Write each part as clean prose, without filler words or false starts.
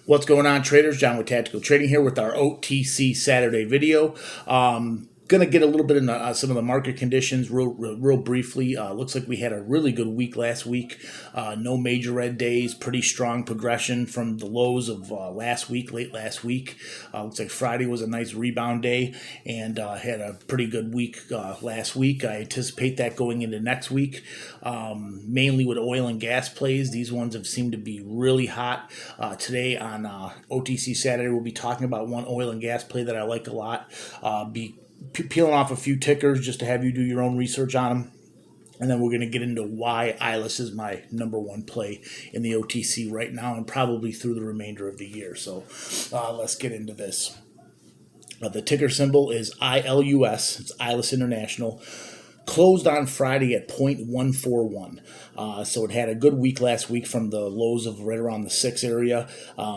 What's going on, traders? John with Tactical Trading here with our OTC Saturday video. Going to get a little bit into some of the market conditions real briefly. Looks like we had a really good week last week. No major red days, pretty strong progression from the lows of late last week. Looks like Friday was a nice rebound day and had a pretty good week last week. I anticipate that going into next week, mainly with oil and gas plays. These ones have seemed to be really hot. Today on OTC Saturday, we'll be talking about one oil and gas play that I like a lot. Peeling off a few tickers just to have you do your own research on them. And then we're going to get into why ILUS is my number one play in the OTC right now and probably through the remainder of the year. So let's get into this. The ticker symbol is ILUS. It's ILUS International. Closed on Friday at 0.141. So it had a good week last week from the lows of right around the 6 area.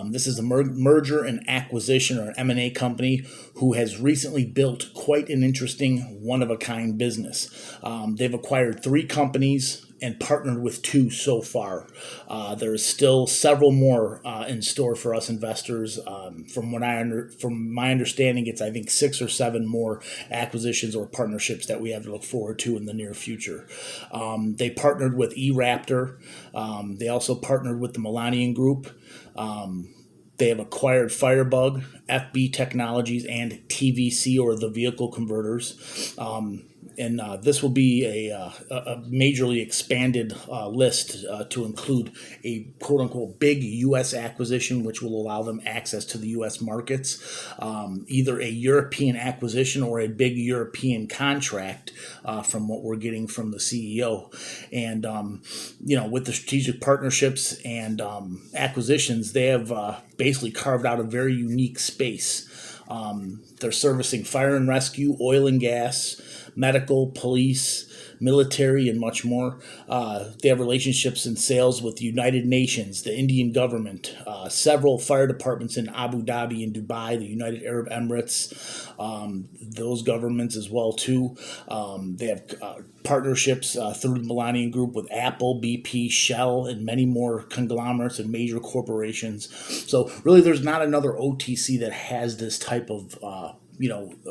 This is a merger and acquisition or M&A company who has recently built quite an interesting one-of-a-kind business. They've acquired 3 companies and partnered with 2 so far. There's still several more in store for us investors. From my understanding, it's I think 6 or 7 more acquisitions or partnerships that we have to look forward to in the near future. They partnered with eRaptor. They also partnered with the Millennium Group. They have acquired Firebug, FB Technologies, and TVC, or the Vehicle Converters. And this will be a majorly expanded list to include a quote-unquote big U.S. acquisition, which will allow them access to the U.S. markets, either a European acquisition or a big European contract from what we're getting from the CEO. And, with the strategic partnerships and acquisitions, they have basically carved out a very unique space. They're servicing fire and rescue, oil and gas, medical, police, military, and much more. They have relationships and sales with the United Nations, the Indian government, several fire departments in Abu Dhabi and Dubai, the United Arab Emirates, those governments as well too. They have partnerships through the Millennium Group with Apple, BP, Shell, and many more conglomerates and major corporations. So really there's not another OTC that has this type of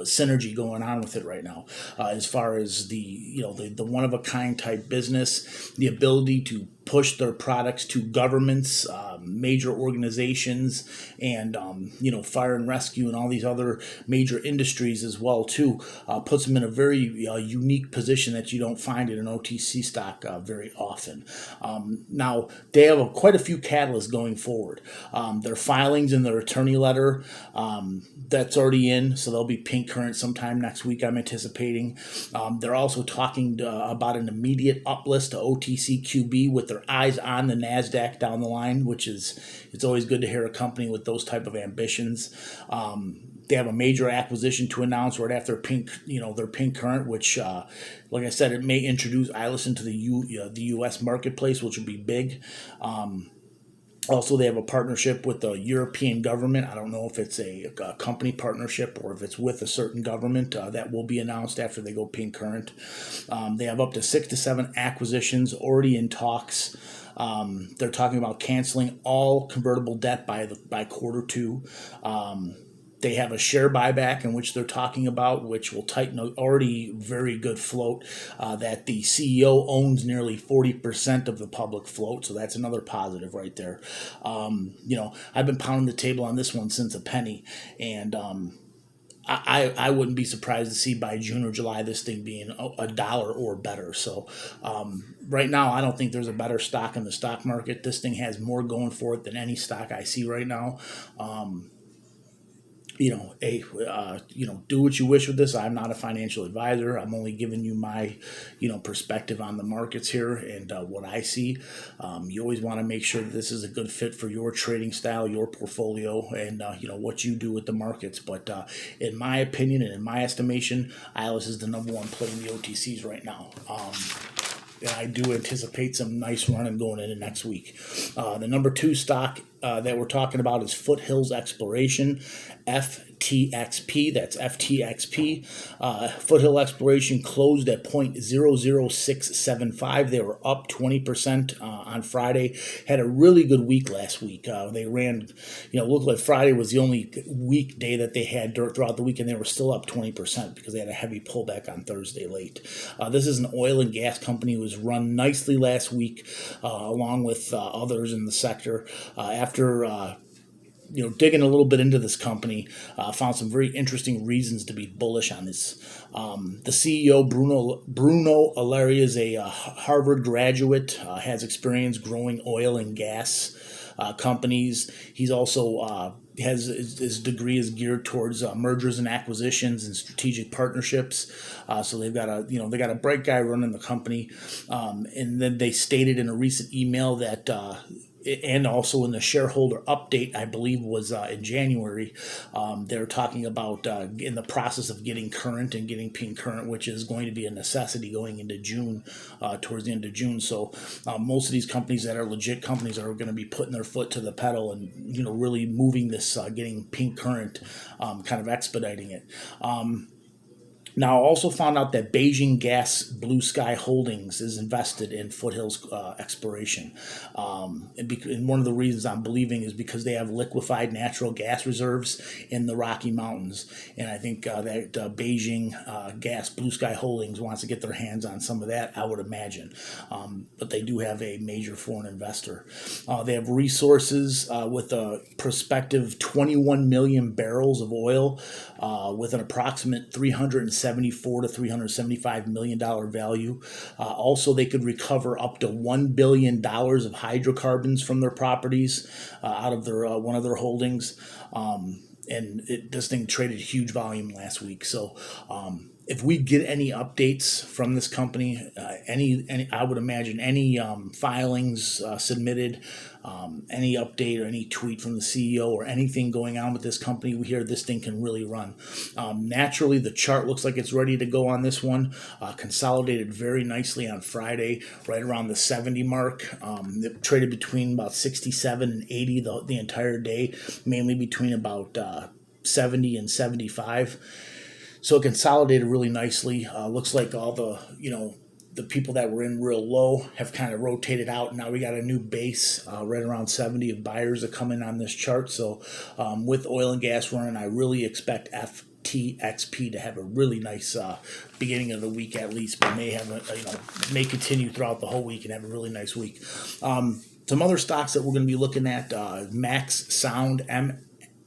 synergy going on with it right now, as far as the one-of-a-kind type business, the ability to push their products to governments, major organizations, and fire and rescue and all these other major industries as well too, puts them in a very unique position that you don't find in an OTC stock very often. Now they have quite a few catalysts going forward. Their filings and their attorney letter, that's already in, so they'll be pink current sometime next week, I'm anticipating. They're also talking about an immediate uplist to OTCQB with their eyes on the NASDAQ down the line, which is, it's always good to hear a company with those type of ambitions. They have a major acquisition to announce right after their pink current, which, like I said, it may introduce ILUS into the U.S. marketplace, which would be big. Also, they have a partnership with the European government. I don't know if it's a company partnership or if it's with a certain government. That will be announced after they go pink current. They have up to 6 to 7 acquisitions already in talks. They're talking about canceling all convertible debt by quarter 2. They have a share buyback in which they're talking about, which will tighten an already very good float, that the CEO owns nearly 40% of the public float. So that's another positive right there. I've been pounding the table on this one since a penny, and I wouldn't be surprised to see by June or July this thing being $1 or better. So right now, I don't think there's a better stock in the stock market. This thing has more going for it than any stock I see right now. Do what you wish with this. I'm not a financial advisor. I'm only giving you my, perspective on the markets here and what I see. You always want to make sure that this is a good fit for your trading style, your portfolio, and, what you do with the markets. But in my opinion and in my estimation, ILUS is the number one play in the OTCs right now. And I do anticipate some nice running going into next week. The number 2 stock that we're talking about is Foothills Exploration, FTXP. FTXP, that's FTXP. Foothill Exploration closed at 0.00675. They were up 20% on Friday. Had a really good week last week. They ran, looked like Friday was the only weekday that they had throughout the week, and they were still up 20% because they had a heavy pullback on Thursday late. This is an oil and gas company. It was run nicely last week, along with others in the sector. After digging a little bit into this company, found some very interesting reasons to be bullish on this. The CEO, Bruno Alleri, is a Harvard graduate, has experience growing oil and gas companies. He's also has his degree is geared towards mergers and acquisitions and strategic partnerships. So they've got a bright guy running the company, and then they stated in a recent email that. And also in the shareholder update, I believe was in January, they're talking about in the process of getting current and getting pink current, which is going to be a necessity going into June, towards the end of June. So most of these companies that are legit companies are going to be putting their foot to the pedal and really moving this, getting pink current, kind of expediting it. Now, I also found out that Beijing Gas Blue Sky Holdings is invested in Foothills Exploration. And one of the reasons I'm believing is because they have liquefied natural gas reserves in the Rocky Mountains. And I think that Beijing Gas Blue Sky Holdings wants to get their hands on some of that, I would imagine. But they do have a major foreign investor. They have resources with a prospective 21 million barrels of oil with an approximate 374 to $375 million value. Also, they could recover up to $1 billion of hydrocarbons from their properties out of their one of their holdings. This thing traded huge volume last week. So if we get any updates from this company, any I would imagine any filings submitted, any update or any tweet from the CEO or anything going on with this company, we hear this thing can really run. Naturally, the chart looks like it's ready to go on this one. Consolidated very nicely on Friday, right around the 70 mark. It traded between about 67 and 80 the entire day, mainly between about 70 and 75. So it consolidated really nicely. Looks like all the people that were in real low have kind of rotated out. Now we got a new base right around 70 of buyers that come in on this chart. So with oil and gas running, I really expect FTXP to have a really nice beginning of the week at least, but may have may continue throughout the whole week and have a really nice week. Some other stocks that we're going to be looking at: Max Sound,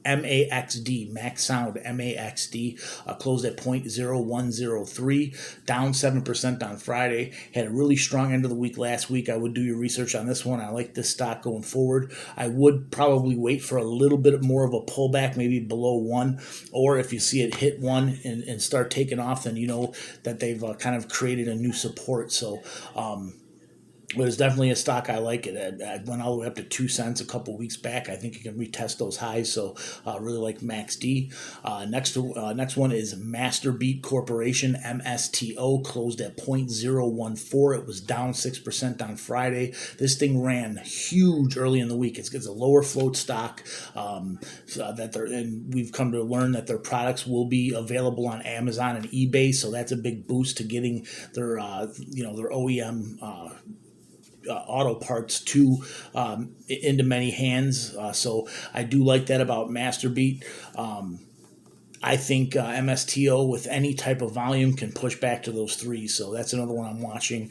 MAXD, Max Sound, MAXD, closed at 0.0103, down 7% on Friday. Had a really strong end of the week last week. I would do your research on this one. I like this stock going forward. I would probably wait for a little bit more of a pullback, maybe below 1, or if you see it hit 1 and start taking off, then you know that they've kind of created a new support. So, but it's definitely a stock I like. It went all the way up to 2 cents a couple weeks back. I think you can retest those highs. So really like MaxD. Next one is Masterbeat Corporation, MSTO, closed at 0.014. It was down 6% on Friday. This thing ran huge early in the week. It's a lower float stock and we've come to learn that their products will be available on Amazon and eBay. So that's a big boost to getting their their OEM auto parts into many hands. So I do like that about Masterbeat. I think MSTO with any type of volume can push back to those 3. So that's another one I'm watching.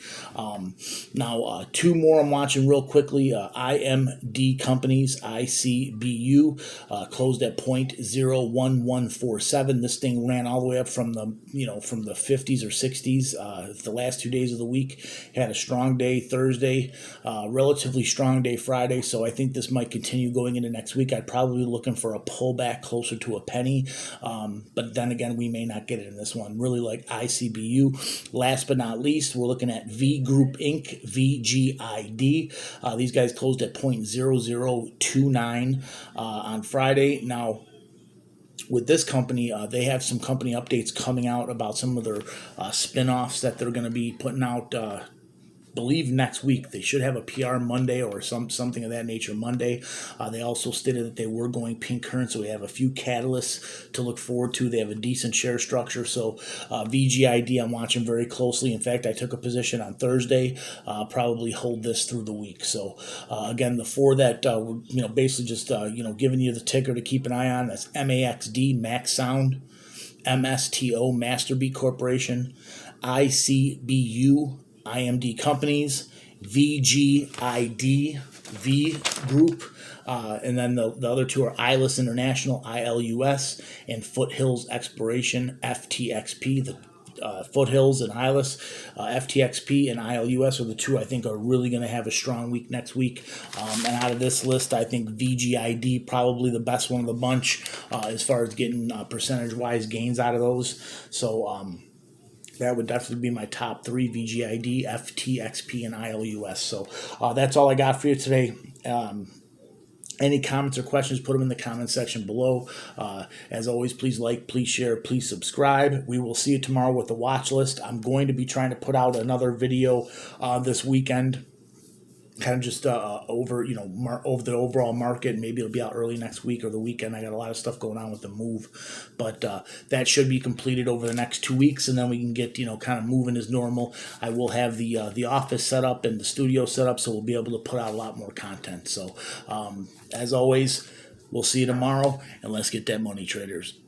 Now, 2 more I'm watching real quickly. IMD companies, ICBU, closed at 0.01147. This thing ran all the way up from the 50s or 60s the last 2 days of the week. Had a strong day Thursday, relatively strong day Friday. So I think this might continue going into next week. I'd probably be looking for a pullback closer to a penny. But then again, we may not get it in this one. Really like ICBU. Last but not least, we're looking at V Group Inc., VGID. These guys closed at 0.0029 on Friday. Now, with this company, they have some company updates coming out about some of their spin-offs that they're going to be putting out believe next week. They should have a PR Monday or something of that nature Monday. They also stated that they were going pink current, so we have a few catalysts to look forward to. They have a decent share structure, so VGID I'm watching very closely. In fact, I took a position on Thursday. Probably hold this through the week. So again, the four that basically just giving you the ticker to keep an eye on. That's MAXD, Max Sound, MSTO, Masterbeat Corporation, ICBU, IMD Companies, VGID, V Group, and then the other two are ILUS International, ILUS, and Foothills Exploration, FTXP. The Foothills and ILUS, FTXP and ILUS are the two I think are really going to have a strong week next week. And out of this list, I think VGID probably the best one of the bunch as far as getting percentage-wise gains out of those. So that would definitely be my top three: VGID, FTXP, and ILUS. So that's all I got for you today. Any comments or questions, put them in the comment section below. As always, please like, please share, please subscribe. We will see you tomorrow with the watch list. I'm going to be trying to put out another video this weekend, kind of just over the overall market. Maybe it'll be out early next week or the weekend. I got a lot of stuff going on with the move, but that should be completed over the next 2 weeks, and then we can get kind of moving as normal. I will have the office set up and the studio set up, so we'll be able to put out a lot more content. So as always, we'll see you tomorrow, and let's get that money, traders.